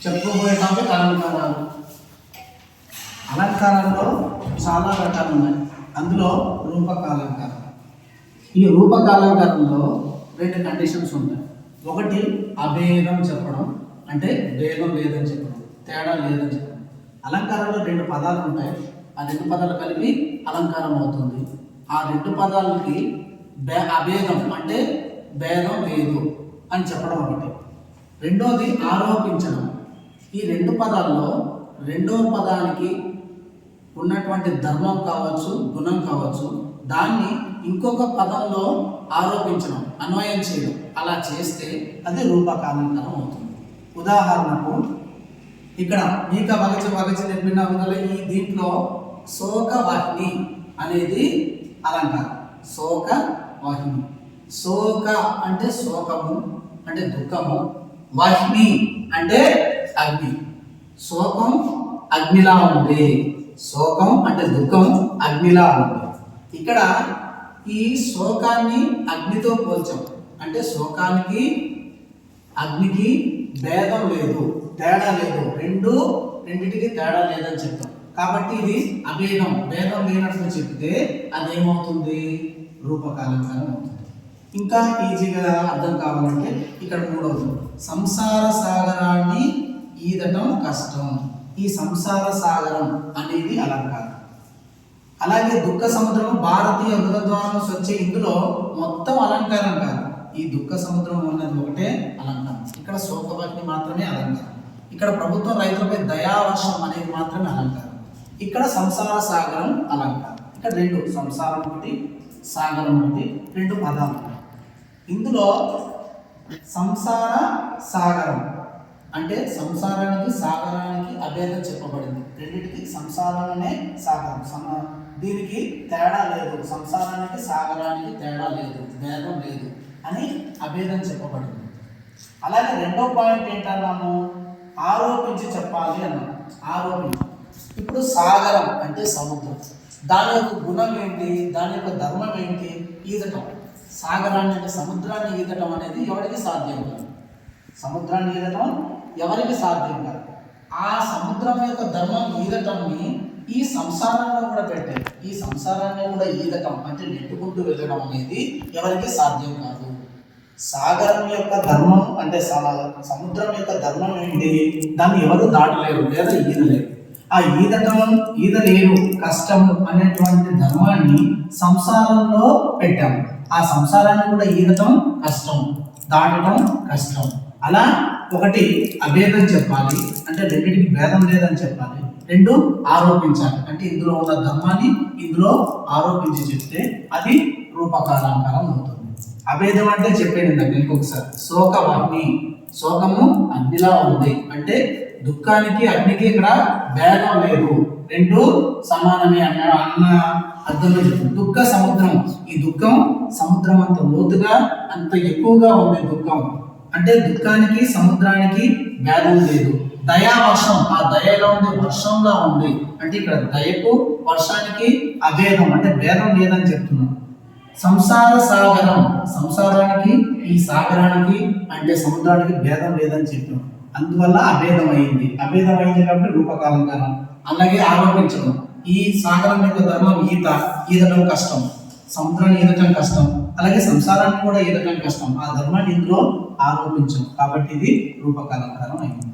చెప్పుకోబోయే టాపిక్ అలంకారాలు. అలంకారంలో చాలా రకాలు ఉన్నాయి. అందులో రూపకాలంకారం. ఈ రూపకాలంకారంలో రెండు కండిషన్స్ ఉంటాయి. ఒకటి అభేదం చెప్పడం, అంటే భేదం లేదని చెప్పడం, తేడా లేదని చెప్పడం. అలంకారంలో రెండు పదాలు ఉంటాయి. ఆ రెండు పదాలు కలిపి అలంకారం అవుతుంది. ఆ రెండు పదాలకి అభేదం అంటే భేదం లేదు అని చెప్పడం ఒకటి. రెండోది ఆరోపించడం. ఈ రెండు పదాల్లో రెండో పదానికి ఉన్నటువంటి ధర్మం కావచ్చు, గుణం కావచ్చు, దాన్ని ఇంకొక పదంలో ఆరోపించడం, అన్వయం చేయడం. అలా చేస్తే అది రూపకాలంకారం అవుతుంది. ఉదాహరణకు ఇక్కడ మీక వగచి చెప్పిన ఈ దీంట్లో శోక వాహిని అనేది అలంకారం. శోక వాహిని. శోక అంటే శోకము అంటే దుఃఖము, వాహిని అంటే అగ్ని. శోకం అగ్నిలా ఉంది, శోకం అంటే దుఃఖం అగ్నిలా ఉంది. ఇక్కడ ఈ శోకాన్ని అగ్నితో పోల్చాం. అంటే శోకానికి అగ్నికి భేదం లేదు, తేడా లేదు, రెండింటికి తేడా లేదని చెప్తాం. కాబట్టి ఇది అభేదం, భేదం లేనట్లు చెప్తే అదేమవుతుంది? రూపకాలంకారం అవుతుంది. ఇంకా ఈజీగా అర్థం కావాలంటే ఇక్కడ మూడవది సంసార సాగరాన్ని ఈదటం కష్టం. ఈ సంసార సాగరం అనేది అలంకారం. అలాగే దుఃఖ సముద్రం భారతీయ హృదద్వారంలో వచ్చే ఇందులో మొత్తం అలంకారం కాదు. ఈ దుఃఖ సముద్రం అన్నది ఒకటే అలంకారం. ఇక్కడ శోకభక్తి మాత్రమే అలంకారం. ఇక్కడ ప్రభుత్వం రైతులపై దయావర్షం అనేది మాత్రమే అలంకారం. ఇక్కడ సంసార సాగరం అలంకారం. ఇక్కడ రెండు, సంసారం ఒకటి, సాగరం ఒకటి, రెండు పదాలు. ఇందులో సంసార సాగరం అంటే సంసారానికి సాగరానికి అభేదం చెప్పబడింది. రెండింటికి సంసారంలోనే సాగరం, దీనికి తేడా లేదు. సంసారానికి సాగరానికి తేడా లేదు, భేదం లేదు అని అభేదం చెప్పబడింది. అలాగే రెండో పాయింట్ ఏంటన్నాము? ఆరోపించి చెప్పాలి అన్నాము. ఆరోపించి. ఇప్పుడు సాగరం అంటే సముద్రం, దాని యొక్క గుణం ఏంటి, దాని యొక్క ధర్మం ఏంటి? ఈదటం. సాగరాన్ని అంటే సముద్రాన్ని ఈదటం అనేది ఎవరికి సాధ్యం కాదు. సముద్రాన్ని ఈదటం ఎవరికి సాధ్యం కాదు. ఆ సముద్రం యొక్క ధర్మం ఈదటంని ఈ సంసారంలో కూడా పెట్టారు. ఈ సంసారాన్ని కూడా ఈదటం అంటే నెట్టుకుంటూ వెళ్ళడం అనేది ఎవరికి సాధ్యం కాదు. సాగరం యొక్క ధర్మం అంటే సముద్రం యొక్క ధర్మం ఏంటి? దాన్ని ఎవరు దాటలేరు లేదా ఈదలేరు. ఆ ఈదలేరు, కష్టము అనేటువంటి ధర్మాన్ని సంసారంలో పెట్టాము. ఆ సంసారాన్ని కూడా ఈదటం కష్టం, దాటడం కష్టం. అలా ఒకటి అభేదం చెప్పాలి అంటే రెండింటికి భేదం లేదని చెప్పాలి. రెండు ఆరోపించాలి అంటే ఇందులో ఉన్న ధర్మాన్ని ఇందులో ఆరోపించి చెప్తే అది రూపకాలంకారం అవుతుంది. అభేదం అంటే చెప్పేది ఇంకొకసారి. శోకవాహిని, శోకము అగ్నిలా ఉంది అంటే దుఃఖానికి అగ్నికి ఇక్కడ భేదం లేదు, రెండు సమానమే అన్న అర్థంలో చెప్తుంది. దుఃఖ సముద్రం, ఈ దుఃఖం సముద్రం అంత లోతుగా అంత ఎక్కువగా ఉంది దుఃఖం అంటే దుఃఖానికి సముద్రానికి భేదం లేదు. దయావర్షం, ఆ దయలో ఉంది వర్షంలా ఉంది అంటే ఇక్కడ దయకు వర్షానికి అభేదం అంటే భేదం లేదని చెప్తున్నాం. సంసార సాగరం, సంసారానికి ఈ సాగరానికి అంటే సముద్రానికి భేదం లేదని చెప్పాం. అందువల్ల అభేదం అయింది కాబట్టి రూపకాలంకారం. అలాగే ఆరోపించడం, ఈ సాగరం యొక్క ధర్మం ఈదటం కష్టం, సముద్రాన్ని ఈదటం కష్టం, అలాగే సంసారాన్ని కూడా ఈదటం కష్టం. ఆ ధర్మాన్ని ఇందులో ఆరోపించం కాబట్టి ఇది రూపకాలంకారం అయింది.